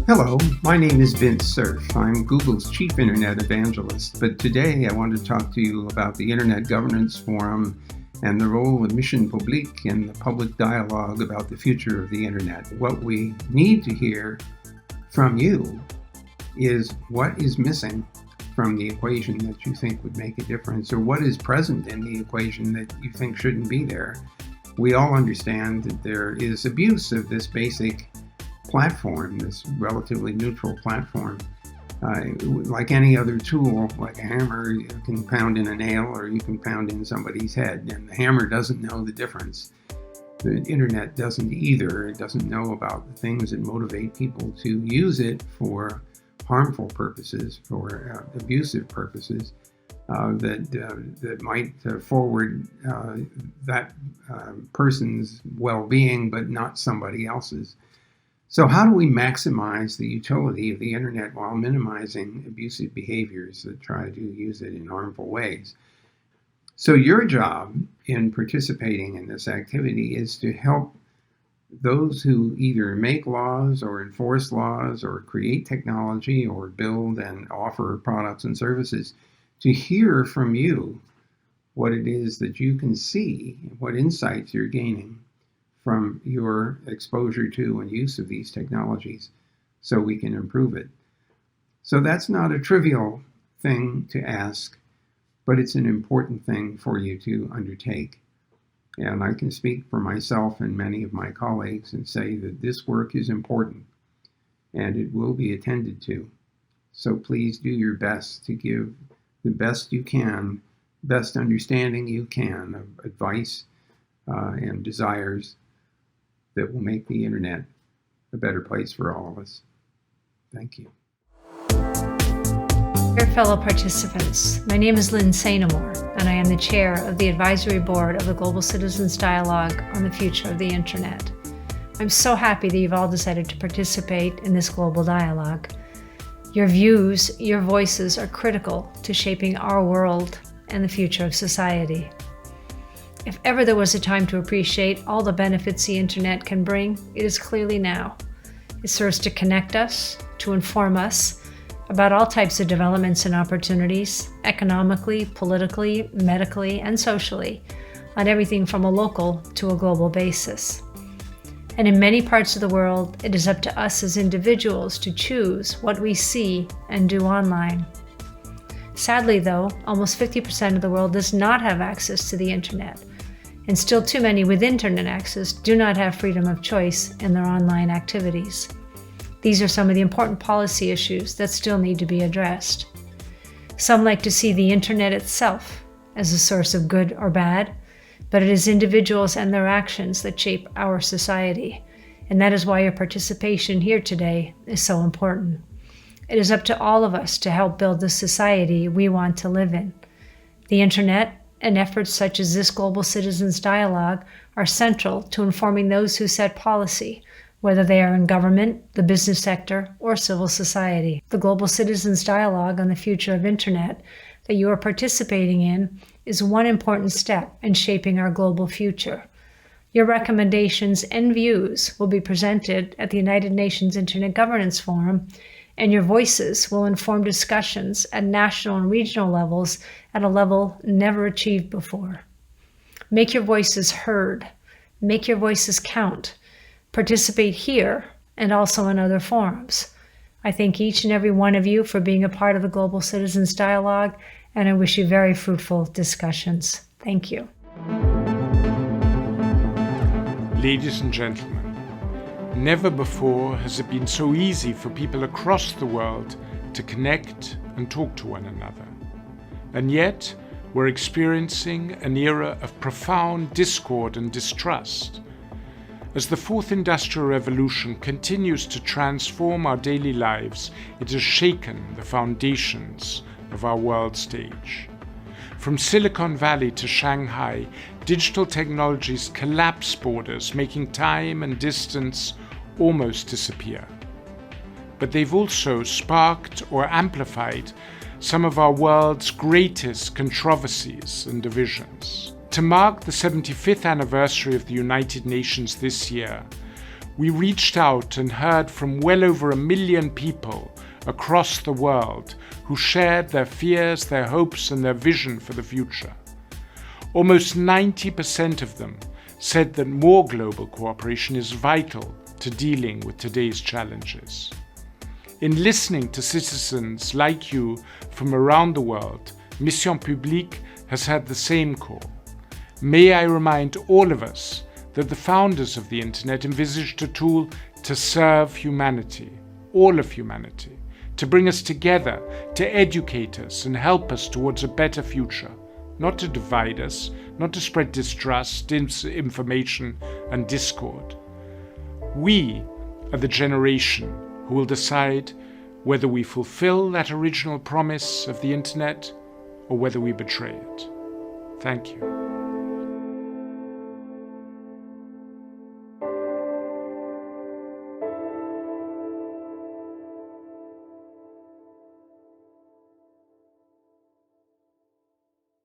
Hello, my name is Vint Cerf. I'm Google's Chief Internet Evangelist, but today I want to talk to you about the Internet Governance Forum and the role of Mission Publique in the public dialogue about the future of the Internet. What we need to hear from you is what is missing from the equation that you think would make a difference, or what is present in the equation that you think shouldn't be there. We all understand that there is abuse of this basic platform, this relatively neutral platform. Like any other tool, like a hammer, you can pound in a nail or you can pound in somebody's head, and the hammer doesn't know the difference. The internet doesn't either. It doesn't know about the things that motivate people to use it for harmful purposes, for abusive purposes, that might forward that person's well-being, but not somebody else's. So how do we maximize the utility of the internet while minimizing abusive behaviors that try to use it in harmful ways? So your job in participating in this activity is to help those who either make laws or enforce laws or create technology or build and offer products and services to hear from you what it is that you can see, what insights you're gaining from your exposure to and use of these technologies so we can improve it. So that's not a trivial thing to ask, but it's an important thing for you to undertake. And I can speak for myself and many of my colleagues and say that this work is important and it will be attended to. So please do your best to give the best you can, best understanding you can of advice and desires that will make the internet a better place for all of us. Thank you. Dear fellow participants, my name is Lynn, Amour, and I am the chair of the advisory board of the Global Citizens Dialogue on the Future of the Internet. I'm so happy that you've all decided to participate in this global dialogue. Your views, your voices are critical to shaping our world and the future of society. If ever there was a time to appreciate all the benefits the internet can bring, it is clearly now. It serves to connect us, to inform us about all types of developments and opportunities, economically, politically, medically, and socially, on everything from a local to a global basis. And in many parts of the world, it is up to us as individuals to choose what we see and do online. Sadly, though, almost 50% of the world does not have access to the internet, and still too many with internet access do not have freedom of choice in their online activities. These are some of the important policy issues that still need to be addressed. Some like to see the internet itself as a source of good or bad, but it is individuals and their actions that shape our society, and that is why your participation here today is so important. It is up to all of us to help build the society we want to live in. The internet and efforts such as this Global Citizens Dialogue are central to informing those who set policy, whether they are in government, the business sector, or civil society. The Global Citizens Dialogue on the Future of Internet that you are participating in is one important step in shaping our global future. Your recommendations and views will be presented at the United Nations Internet Governance Forum, and your voices will inform discussions at national and regional levels at a level never achieved before. Make your voices heard. Make your voices count. Participate here and also in other forums. I thank each and every one of you for being a part of the Global Citizens Dialogue, and I wish you very fruitful discussions. Thank you. Ladies and gentlemen, never before has it been so easy for people across the world to connect and talk to one another. And yet, we're experiencing an era of profound discord and distrust. As the fourth industrial revolution continues to transform our daily lives, it has shaken the foundations of our world stage. From Silicon Valley to Shanghai, digital technologies collapse borders, making time and distance almost disappear. But they've also sparked or amplified some of our world's greatest controversies and divisions. To mark the 75th anniversary of the United Nations this year, We reached out and heard from well over 1 million people across the world who shared their fears, their hopes, and their vision for the future. Almost 90% of them said that more global cooperation is vital to dealing with today's challenges. In listening to citizens like you from around the world, Mission Publique has had the same call. May I remind all of us that the founders of the Internet envisaged a tool to serve humanity, all of humanity, to bring us together, to educate us and help us towards a better future, not to divide us, not to spread distrust, disinformation, and discord. We are the generation who will decide whether we fulfill that original promise of the Internet or whether we betray it. Thank you.